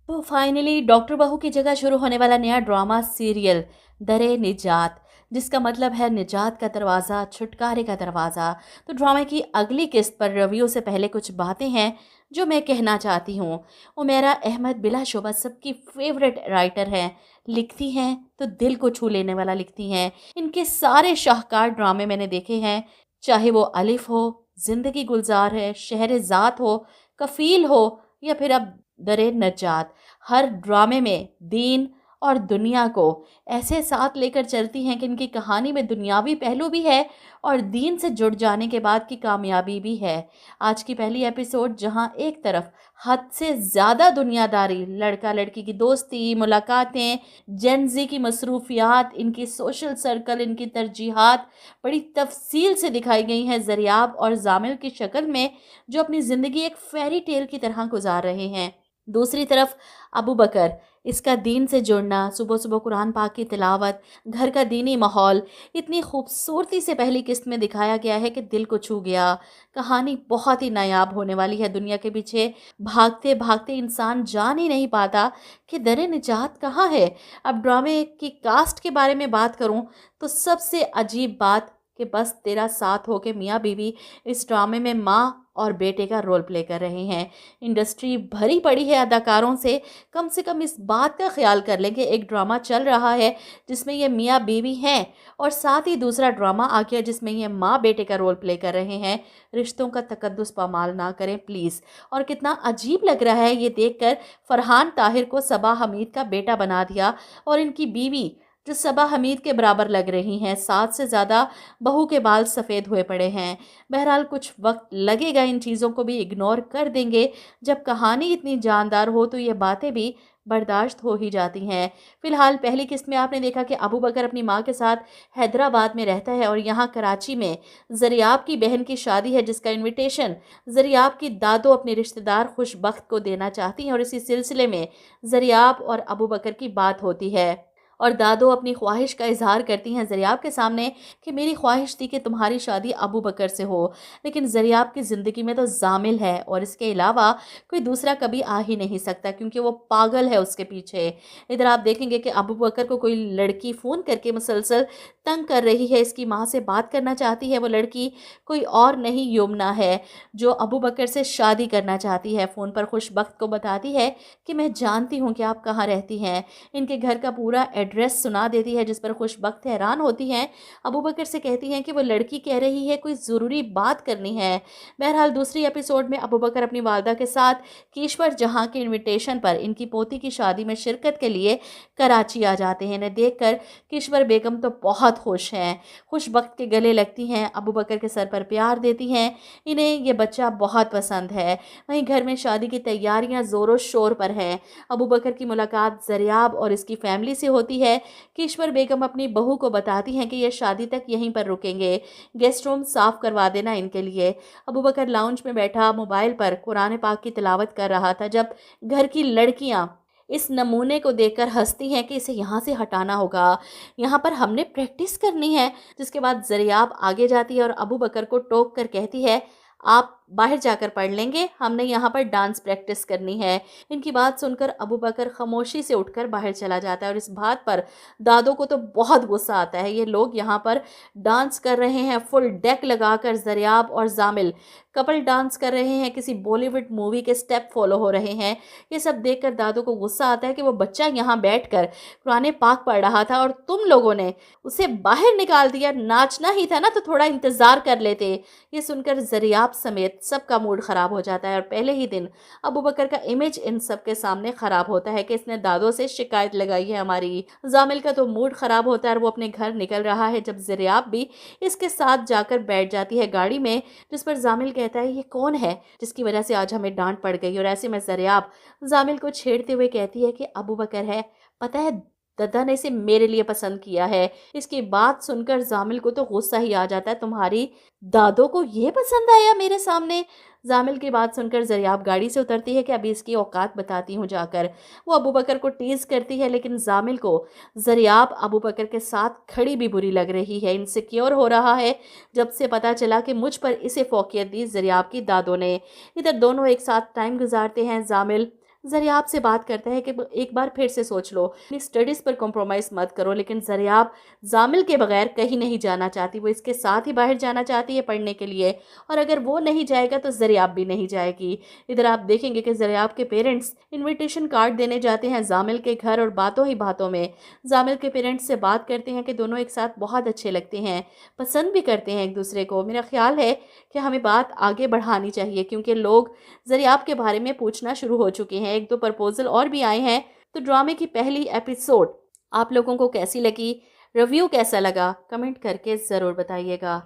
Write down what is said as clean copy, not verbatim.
तो finally doctor बहू की जगह शुरू होने वाला नया ड्रामा सीरियल दरे निजात, जिसका मतलब है निजात का दरवाज़ा, छुटकारे का दरवाज़ा। तो ड्रामे की अगली किस्त पर रिव्यू से पहले कुछ बातें हैं जो मैं कहना चाहती हूँ। उमेरा अहमद बिलाशुबह सबकी फेवरेट राइटर हैं। लिखती हैं तो दिल को छू लेने वाला लिखती हैं। इनके सारे शाहकार ड्रामे मैंने देखे हैं, चाहे वो अलिफ हो, ज़िंदगी गुलजार है, शहरज़ाद हो, कफ़ील हो, या फिर अब दरे नजात। हर ड्रामे में दीन और दुनिया को ऐसे साथ लेकर चलती हैं कि इनकी कहानी में दुनियावी पहलू भी है और दीन से जुड़ जाने के बाद की कामयाबी भी है। आज की पहली एपिसोड जहां एक तरफ हद से ज़्यादा दुनियादारी, लड़का लड़की की दोस्ती, मुलाकातें, जेनजी की मसरूफियात, इनकी सोशल सर्कल, इनकी तरजीहात बड़ी तफसील से दिखाई गई हैं ज़रियाब और जामिल की शक्ल में, जो अपनी ज़िंदगी एक फेरी टेल की तरह गुजार रहे हैं। दूसरी तरफ अबू बकर, इसका दीन से जुड़ना, सुबह सुबह कुरान पाक की तिलावत, घर का दीनी माहौल इतनी खूबसूरती से पहली किस्त में दिखाया गया है कि दिल को छू गया। कहानी बहुत ही नायाब होने वाली है। दुनिया के पीछे भागते भागते इंसान जान ही नहीं पाता कि दर निजात कहाँ है। अब ड्रामे की कास्ट के बारे में बात करूं तो सबसे अजीब बात कि बस तेरा साथ हो के मियाँ बीवी इस ड्रामे में माँ और बेटे का रोल प्ले कर रहे हैं। इंडस्ट्री भरी पड़ी है अदाकारों से कम इस बात का ख्याल कर लें कि एक ड्रामा चल रहा है जिसमें ये मियाँ बीवी हैं और साथ ही दूसरा ड्रामा आ गया जिसमें ये माँ बेटे का रोल प्ले कर रहे हैं। रिश्तों का तकद्दुस पामाल ना करें प्लीज़। और कितना अजीब लग रहा है ये देखकर, फरहान ताहिर को सबा हमीद का बेटा बना दिया और इनकी बीवी जो सबा हमीद के बराबर लग रही हैं, 7 से ज़्यादा बहू के बाल सफ़ेद हुए पड़े हैं। बहरहाल कुछ वक्त लगेगा, इन चीज़ों को भी इग्नोर कर देंगे। जब कहानी इतनी जानदार हो तो ये बातें भी बर्दाश्त हो ही जाती हैं। फ़िलहाल पहली किस्त में आपने देखा कि अबू बकर अपनी माँ के साथ हैदराबाद में रहता है और यहाँ कराची में ज़रियाब की बहन की शादी है, जिसका इनविटेशन ज़रियाब की दादो अपने रिश्तेदार खुशबख्त को देना चाहती हैं और इसी सिलसिले में ज़रियाब और अबू बकर की बात होती है और दादो अपनी ख्वाहिश का इजहार करती हैं ज़रियाब के सामने कि मेरी ख्वाहिश थी कि तुम्हारी शादी अबू बकर से हो, लेकिन ज़रियाब की ज़िंदगी में तो जामिल है और इसके अलावा कोई दूसरा कभी आ ही नहीं सकता क्योंकि वो पागल है उसके पीछे। इधर आप देखेंगे कि अबू बकर को कोई लड़की फ़ोन करके मुसलसल तंग कर रही है, इसकी माँ से बात करना चाहती है। वो लड़की कोई और नहीं यमुना है जो अबू बकर से शादी करना चाहती है। फ़ोन पर खुशबख्त को बताती है कि मैं जानती हूँ कि आप कहाँ रहती हैं। इनके घर का पूरा एड्रेस सुना देती है, जिस पर खुशबख्त हैरान होती हैं। अबू बकर से कहती हैं कि वो लड़की कह रही है कोई ज़रूरी बात करनी है। बहरहाल दूसरी एपिसोड में अबू बकर अपनी वालदा के साथ कीश्वर जहां के इनविटेशन पर इनकी पोती की शादी में शिरकत के लिए कराची आ जाते हैं। इन्हें देखकर कीश्वर बेगम तो बहुत खुश हैं, खुशबख्त के गले लगती हैं, अबू बकर के सर पर प्यार देती हैं। इन्हें ये बच्चा बहुत पसंद है। वहीं घर में शादी की तैयारियां ज़ोरों शोर पर हैं। अबू बकर की मुलाकात ज़रियाब और इसकी फैमिली से होती है। कीश्वर बेगम अपनी बहू को बताती हैं कि ये शादी तक यहीं पर रुकेंगे, गेस्ट रूम साफ़ करवा देना इनके लिए। अबू बकर लाउंज में बैठा मोबाइल पर कुरान पाक की तिलावत कर रहा था जब घर की लड़कियां इस नमूने को देखकर हंसती हैं कि इसे यहाँ से हटाना होगा, यहाँ पर हमने प्रैक्टिस करनी है। जिसके बाद ज़रियाब आगे जाती है और अबू बकर को टोक कर कहती है आप बाहर जाकर पढ़ लेंगे, हमने यहाँ पर डांस प्रैक्टिस करनी है। इनकी बात सुनकर अबू बकर खामोशी से उठकर बाहर चला जाता है और इस बात पर दादो को तो बहुत गुस्सा आता है। ये लोग यहाँ पर डांस कर रहे हैं, फुल डेक लगाकर ज़रियाब और जामिल कपल डांस कर रहे हैं, किसी बॉलीवुड मूवी के स्टेप फॉलो हो रहे हैं। ये सब देखकर दादो को गुस्सा आता है कि वो बच्चा यहाँ बैठकर कुरान पाक पढ़ रहा था और तुम लोगों ने उसे बाहर निकाल दिया। नाचना ही था ना तो थोड़ा इंतज़ार कर लेते। ये सुनकर ज़रियाब समेत सबका मूड ख़राब हो जाता है और पहले ही दिन अबू बकर का इमेज इन सब के सामने ख़राब होता है कि इसने दादो से शिकायत लगाई है हमारी। जामिल का तो मूड ख़राब होता है और वो अपने घर निकल रहा है जब ज़रियाब भी इसके साथ जाकर बैठ जाती है गाड़ी में, जिस पर जामिल कहता है ये कौन है जिसकी वजह से आज हमें डांट पड़ गई। और ऐसे में ज़रियाब जामिल को छेड़ते हुए कहती है कि अबू बकर है, पता है दद्दा ने इसे मेरे लिए पसंद किया है। इसकी बात सुनकर जामिल को तो गुस्सा ही आ जाता है, तुम्हारी दादो को ये पसंद आया मेरे सामने। जामिल की बात सुनकर ज़रियाब गाड़ी से उतरती है कि अभी इसकी औकात बताती हूँ जाकर। वो अबू बकर को टीज़ करती है लेकिन जामिल को ज़रियाब अबू बकर के साथ खड़ी भी बुरी लग रही है, इनसिक्योर हो रहा है जब से पता चला कि मुझ पर इसे फौकियत दी ज़रियाब की दादो ने। इधर दोनों एक साथ टाइम गुजारते हैं। जामिल ज़रियाब से बात करता है कि एक बार फिर से सोच लो, अपनी स्टडीज़ पर कॉम्प्रोमाइज़ मत करो। लेकिन ज़रियाब ज़ामिल के बगैर कहीं नहीं जाना चाहती, वो इसके साथ ही बाहर जाना चाहती है पढ़ने के लिए, और अगर वो नहीं जाएगा तो ज़रियाब भी नहीं जाएगी। इधर आप देखेंगे कि ज़रियाब के पेरेंट्स इनविटेशन कार्ड देने जाते हैं ज़ामिल के घर, और बातों ही बातों में ज़ामिल के पेरेंट्स से बात करते हैं कि दोनों एक साथ बहुत अच्छे लगते हैं, पसंद भी करते हैं एक दूसरे को। मेरा ख्याल है कि हमें बात आगे बढ़ानी चाहिए, क्योंकि लोग ज़रियाब के बारे में पूछना शुरू हो चुके हैं। एक दो प्रपोज़ल और भी आए हैं। तो ड्रामे की पहली एपिसोड आप लोगों को कैसी लगी, रिव्यू कैसा लगा, कमेंट करके ज़रूर बताइएगा।